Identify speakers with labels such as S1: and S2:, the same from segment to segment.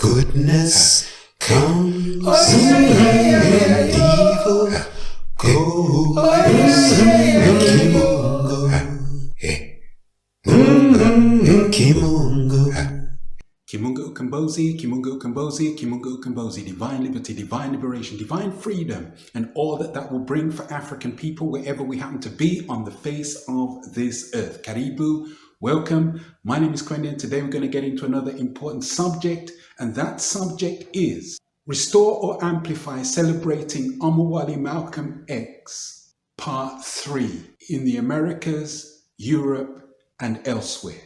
S1: Goodness comes and evil goes.
S2: Kimungo Ukombozi, Kimungo Ukombozi, Kimungo Ukombozi, divine liberty, divine liberation, divine freedom, and all that will bring for African people wherever we happen to be on the face of this earth. Karibu, welcome. My name is Kwende, and today we're going to get into another important subject, and that subject is Restore or Amplify, celebrating Omowale Malcolm X, Part 3, in the Americas, Europe, and elsewhere.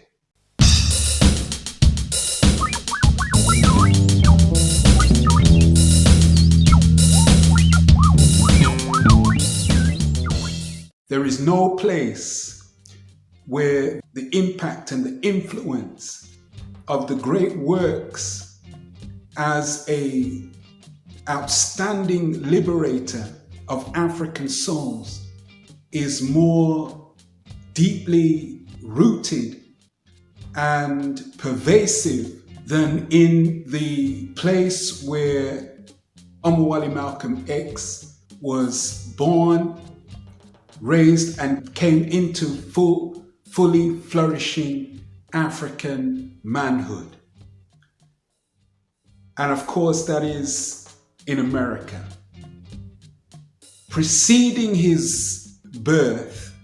S2: There is no place where the impact and the influence of the great works as an outstanding liberator of African souls is more deeply rooted and pervasive than in the place where Omowale Malcolm X was born, raised, and came into fully flourishing African manhood. And of course, that is in America. Preceding his birth,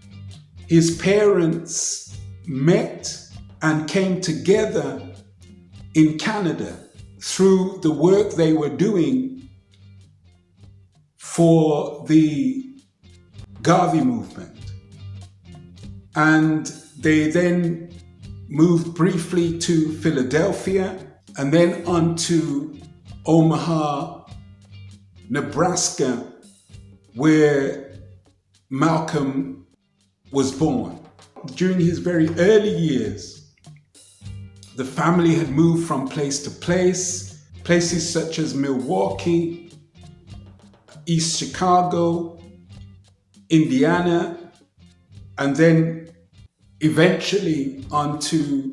S2: his parents met and came together in Canada through the work they were doing for the Garvey movement. And they then moved briefly to Philadelphia and then on to Omaha, Nebraska, where Malcolm was born. During his very early years, the family had moved from place to place, places such as Milwaukee, East Chicago, Indiana, and then eventually onto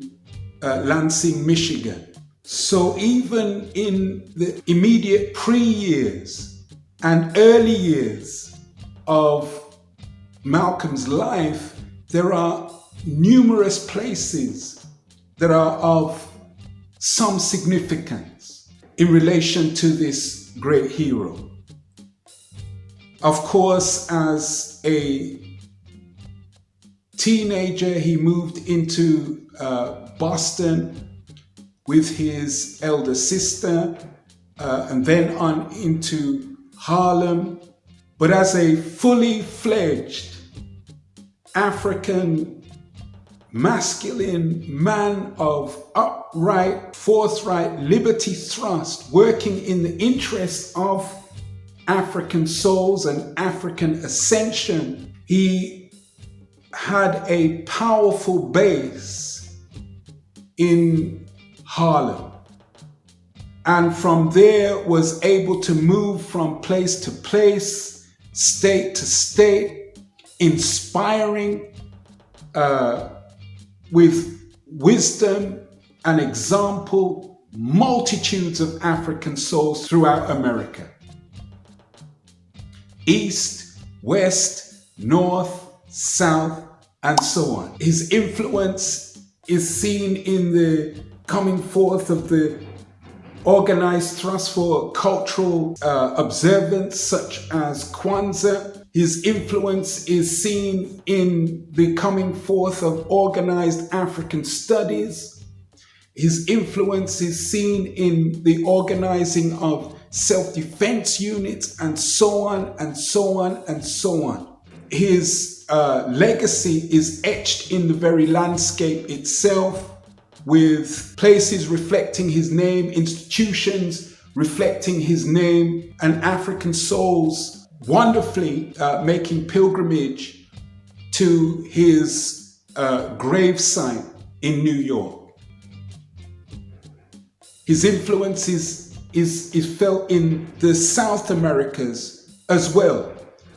S2: Lansing, Michigan. So even in the immediate pre-years and early years of Malcolm's life, there are numerous places that are of some significance in relation to this great hero. Of course, as a teenager, he moved into Boston with his elder sister, and then on into Harlem. But as a fully fledged African masculine man of upright, forthright liberty thrust, working in the interests of African souls and African ascension, he had a powerful base in Harlem, and from there was able to move from place to place, state to state, inspiring with wisdom and example multitudes of African souls throughout America. East, west, north, south, and so on. His influence is seen in the coming forth of the organized thrust for cultural observance such as Kwanzaa. His influence is seen in the coming forth of organized African studies. His influence is seen in the organizing of self-defense units, and so on and so on and so on. His legacy is etched in the very landscape itself, with places reflecting his name, institutions reflecting his name, and African souls wonderfully making pilgrimage to his gravesite in New York. His influence is felt in the South Americas as well,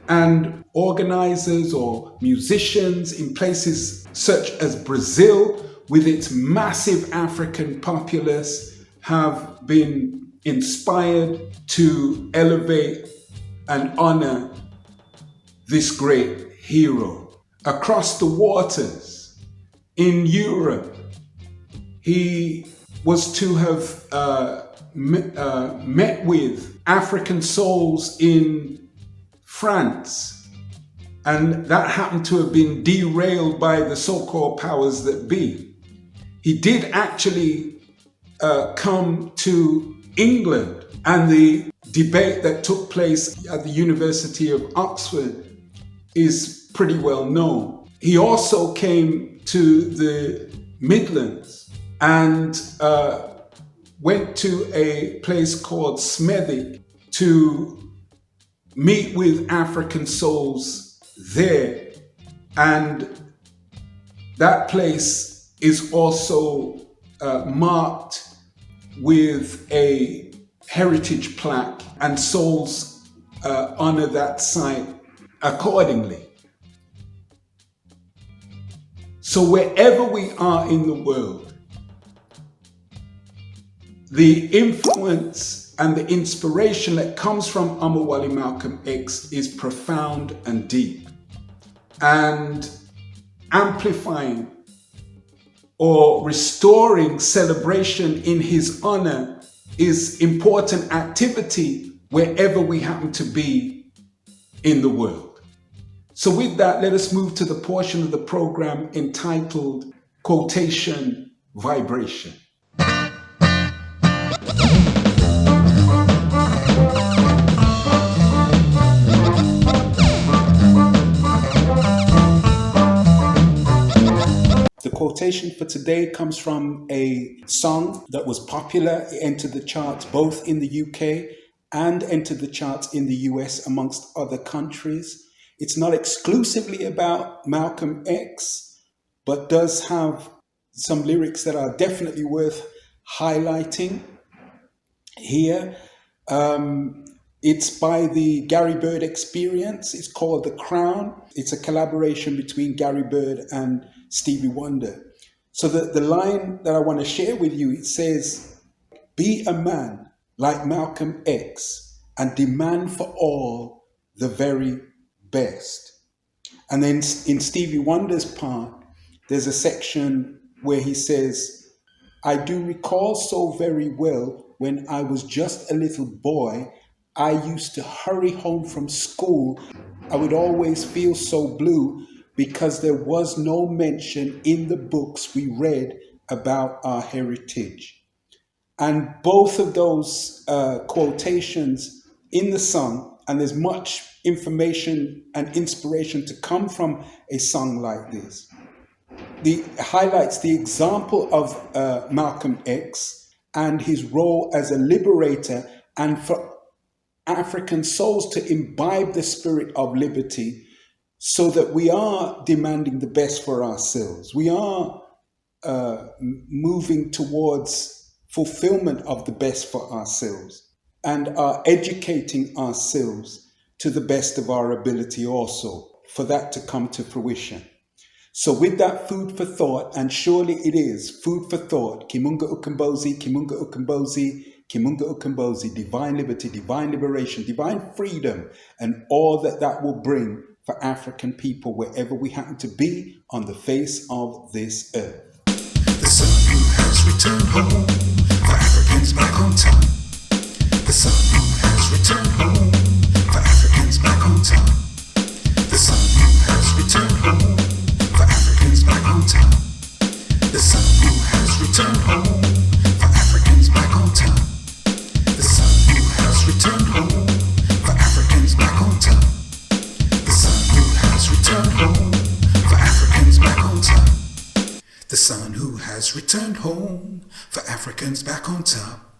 S2: and organizers or musicians in places such as Brazil with its massive African populace, have been inspired to elevate and honor this great hero. Across the waters in Europe, he was to have met with African souls in France, and that happened to have been derailed by the so-called powers that be. He did actually come to England, and the debate that took place at the University of Oxford is pretty well known. He also came to the Midlands and went to a place called Smethwick to meet with African souls there. And that place is also marked with a heritage plaque, and souls honor that site accordingly. So wherever we are in the world, the influence and the inspiration that comes from Omowale Malcolm X is profound and deep. And amplifying or restoring celebration in his honor is important activity wherever we happen to be in the world. So with that, let us move to the portion of the program entitled Quotation Vibration. The quotation for today comes from a song that was popular. It entered the charts both in the UK and entered the charts in the US, amongst other countries. It's not exclusively about Malcolm X, but does have some lyrics that are definitely worth highlighting here. It's by the Gary Bird Experience. It's called The Crown. It's a collaboration between Gary Bird and Stevie Wonder. So the line that I want to share with you, it says, "Be a man like Malcolm X and demand for all the very best." And then in Stevie Wonder's part, there's a section where he says, "I do recall so very well when I was just a little boy, I used to hurry home from school. I would always feel so blue because there was no mention in the books we read about our heritage." And both of those quotations in the song, and there's much information and inspiration to come from a song like this, highlights the example of Malcolm X and his role as a liberator, and for African souls to imbibe the spirit of liberty, so that we are demanding the best for ourselves. We are moving towards fulfillment of the best for ourselves, and are educating ourselves to the best of our ability also, for that to come to fruition. So with that food for thought, and surely it is food for thought, Kimunga Ukombozi, Kimunga Ukombozi, Kimunga Ukombozi, divine liberty, divine liberation, divine freedom, and all that that will bring for African people wherever we happen to be on the face of this earth.
S1: The son who has returned home, for Africans back on top. The son who has returned home, for Africans back on top. The son who has returned home, for Africans back on top. The son who has returned home, for Africans back on top. The son who has returned home, for Africans back on top. The son who has returned home, for Africans back on top. The son who has returned home, for Africans back on top.